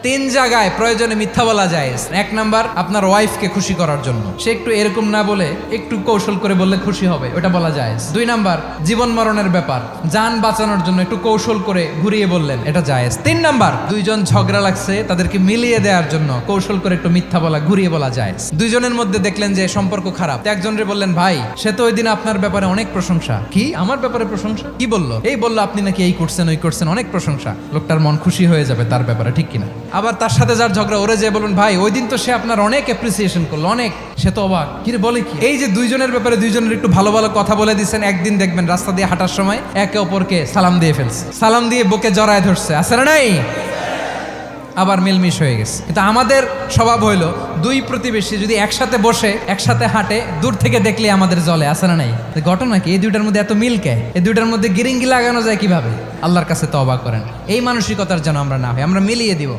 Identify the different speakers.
Speaker 1: তিন জায়গায় প্রয়োজনে মিথ্যা বলা যায়। এক নাম্বার, আপনার ওয়াইফকে খুশি করার জন্য, সে একটু এরকম না বলে একটু কৌশল করে বললে খুশি হবে, ওটা বলা যায়। দুই নাম্বার, জীবন মরণের ব্যাপার, জান বাঁচানোর জন্য একটু কৌশল করে ঘুরিয়ে বললেন, এটা জায়েজ। তিন নাম্বার, দুইজন ঝগড়া লাগছে, তাদেরকে মিলিয়ে দেওয়ার জন্য কৌশল করে একটু মিথ্যা বলা, ঘুরিয়ে বলা যায়। দুইজনের মধ্যে দেখলেন যে সম্পর্ক খারাপ, একজনরে বললেন, ভাই সে তো ওই দিন আপনার ব্যাপারে অনেক প্রশংসা। কি আমার ব্যাপারে প্রশংসা? কি বললো? এই বললো আপনি নাকি এই করছেন ওই করছেন, অনেক প্রশংসা। লোকটার মন খুশি হয়ে যাবে তার ব্যাপারে, ঠিক কিনা? আবার তার সাথে যার ঝগড়া, ওরে যে বলুন, ভাই ওই দিন তো সে আপনার অনেক অ্যাপ্রিসিয়েশন করলো, অনেক, সে তো অবাক, কি রে বলে কি? এই যে দুইজনের ব্যাপারে দুইজনের একটু ভালো ভালো কথা বলে দিচ্ছেন, একদিন দেখবেন রাস্তা দিয়ে হাঁটার সময় একে অপরকে সালাম দিয়ে ফেলছে, সালাম দিয়ে বুকে জড়ায় ধরছে, আছে না নাই? আবার মিলমিশ হয়ে গেছে। কিন্তু আমাদের স্বভাব হইলো, দুই প্রতিবেশী যদি একসাথে বসে একসাথে হাঁটে, দূর থেকে দেখলে আমাদের জলে, আছে না নাই? ঘটনা কি? এই দুইটার মধ্যে এত মিল কে? এই দুইটার মধ্যে গিরিঙ্গি লাগানো যায় কিভাবে? আল্লাহর কাছে তওবা করেন, এই মানসিকতার যেন আমরা না হয়, আমরা মিলিয়ে দিব।